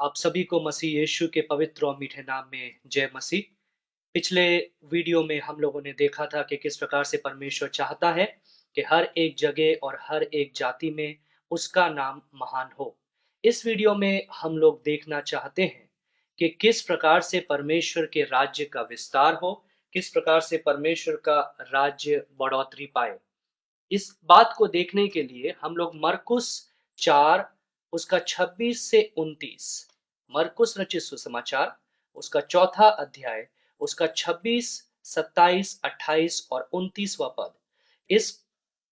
आप सभी को मसीह यीशु के पवित्र और मीठे नाम में जय मसीह। पिछले वीडियो में हम लोगों ने देखा था कि किस प्रकार से परमेश्वर चाहता है कि हर एक जगह और हर एक जाति में उसका नाम महान हो। इस वीडियो में हम लोग देखना चाहते हैं कि किस प्रकार से परमेश्वर के राज्य का विस्तार हो, किस प्रकार से परमेश्वर का राज्य बढ़ोतरी पाए। इस बात को देखने के लिए हम लोग मरकुस 4 उसका 26 से 29, मरकुस रचित सुसमाचार उसका चौथा अध्याय उसका 26, 27, 28 और 29वां पद, इस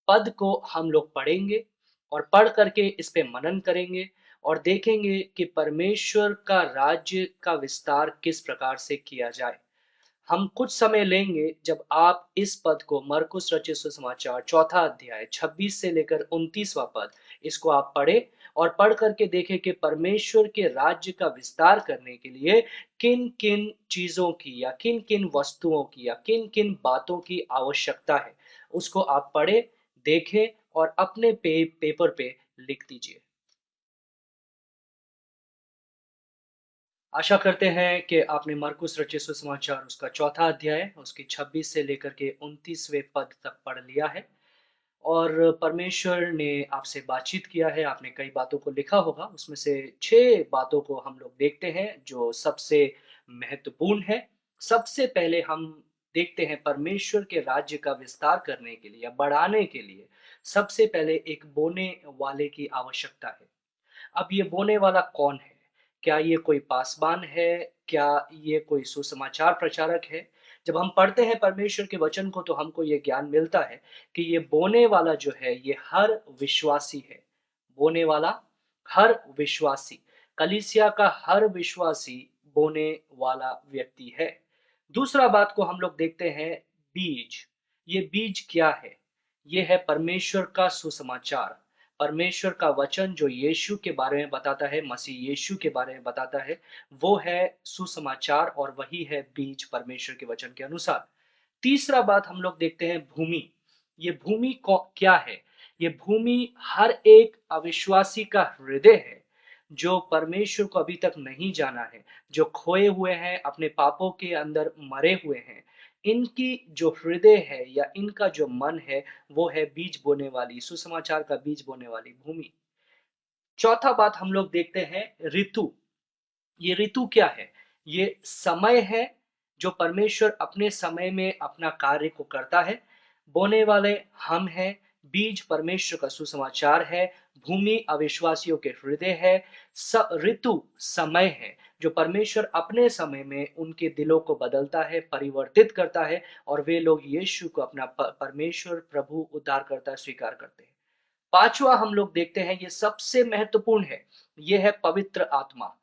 पद को हम लोग पढ़ेंगे और पढ़ करके इस पे मनन करेंगे और देखेंगे कि परमेश्वर का राज्य का विस्तार किस प्रकार से किया जाए। हम कुछ समय लेंगे जब आप इस पद को, मरकुस रचित सुसमाचार चौथा अध्याय 26 से लेकर 29वां पद, इसको आप पढ़ें और पढ़ करके देखें कि परमेश्वर के राज्य का विस्तार करने के लिए किन किन चीजों की या किन किन वस्तुओं की या किन किन बातों की आवश्यकता है। उसको आप पढ़ें, देखें और अपने पेपर पे लिख दीजिए। आशा करते हैं कि आपने मरकुस रचित सुसमाचार उसका चौथा अध्याय उसकी 26 से लेकर के 29वें पद तक पढ़ लिया है और परमेश्वर ने आपसे बातचीत किया है। आपने कई बातों को लिखा होगा, उसमें से 6 बातों को हम लोग देखते हैं जो सबसे महत्वपूर्ण है। सबसे पहले हम देखते हैं परमेश्वर के राज्य का विस्तार करने के लिए या बढ़ाने के लिए सबसे पहले एक बोने वाले की आवश्यकता है। अब ये बोने वाला कौन है? क्या ये कोई पासवान है? क्या ये कोई सुसमाचार प्रचारक है? जब हम पढ़ते हैं परमेश्वर के वचन को तो हमको ये ज्ञान मिलता है कि ये बोने वाला जो है ये हर विश्वासी है। बोने वाला हर विश्वासी, कलीसिया का हर विश्वासी बोने वाला व्यक्ति है। दूसरा बात को हम लोग देखते हैं, बीज। ये बीज क्या है? ये है परमेश्वर का सुसमाचार। परमेश्वर का वचन जो यीशु के बारे में बताता है, मसीह यीशु के बारे में बताता है, वो है सुसमाचार और वही है बीज परमेश्वर के वचन के अनुसार। तीसरा बात हम लोग देखते हैं, भूमि। ये भूमि क्या है? ये भूमि हर एक अविश्वासी का हृदय है, जो परमेश्वर को अभी तक नहीं जाना है, जो खोए हुए हैं, अपने पापों के अंदर मरे हुए हैं। इनकी जो हृदय है या इनका जो मन है, वो है बीज बोने वाली, सुसमाचार का बीज बोने वाली भूमि। चौथा बात हम लोग देखते हैं, ऋतु। ये ऋतु क्या है? ये समय है जो परमेश्वर अपने समय में अपना कार्य को करता है। बोने वाले हम हैं, बीज परमेश्वर का सुसमाचार है, भूमि अविश्वासियों के हृदय है, ऋतु समय है जो परमेश्वर अपने समय में उनके दिलों को बदलता है, परिवर्तित करता है और वे लोग यीशु को अपना परमेश्वर, प्रभु, उद्धारकर्ता स्वीकार करते हैं। पांचवा हम लोग देखते हैं, ये सबसे महत्वपूर्ण है, ये है पवित्र आत्मा।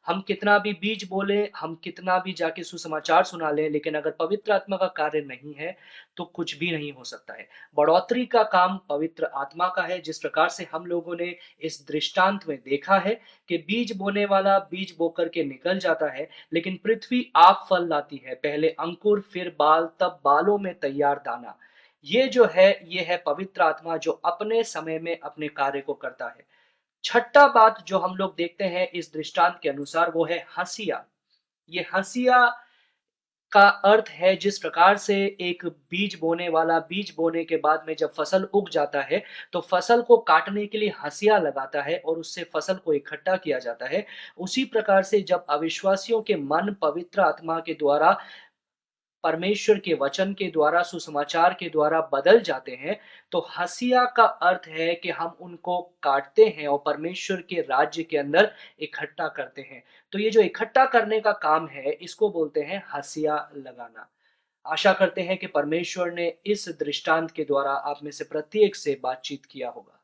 हम कितना भी बीज बोले, हम कितना भी जाके सुसमाचार सुना लें, लेकिन अगर पवित्र आत्मा का कार्य नहीं है तो कुछ भी नहीं हो सकता है। बढ़ोतरी का काम पवित्र आत्मा का है। जिस प्रकार से हम लोगों ने इस दृष्टांत में देखा है कि बीज बोने वाला बीज बो करके निकल जाता है, लेकिन पृथ्वी आप फल लाती है, पहले अंकुर फिर बाल, तब बालों में तैयार दाना। ये जो है, ये है पवित्र आत्मा जो अपने समय में अपने कार्य को करता है। छठा बात जो हम लोग देखते हैं इस दृष्टांत के अनुसार, वो है हँसिया। ये हँसिया का अर्थ है, जिस प्रकार से एक बीज बोने वाला बीज बोने के बाद में जब फसल उग जाता है, तो फसल को काटने के लिए हँसिया लगाता है और उससे फसल को इकट्ठा किया जाता है। उसी प्रकार से जब अविश्वासियों के मन पवित्र आत्मा के द्वारा, परमेश्वर के वचन के द्वारा, सुसमाचार के द्वारा बदल जाते हैं, तो हँसिया का अर्थ है कि हम उनको काटते हैं और परमेश्वर के राज्य के अंदर इकट्ठा करते हैं। तो ये जो इकट्ठा करने का काम है, इसको बोलते हैं हँसिया लगाना। आशा करते हैं कि परमेश्वर ने इस दृष्टांत के द्वारा आप में से प्रत्येक से बातचीत किया होगा।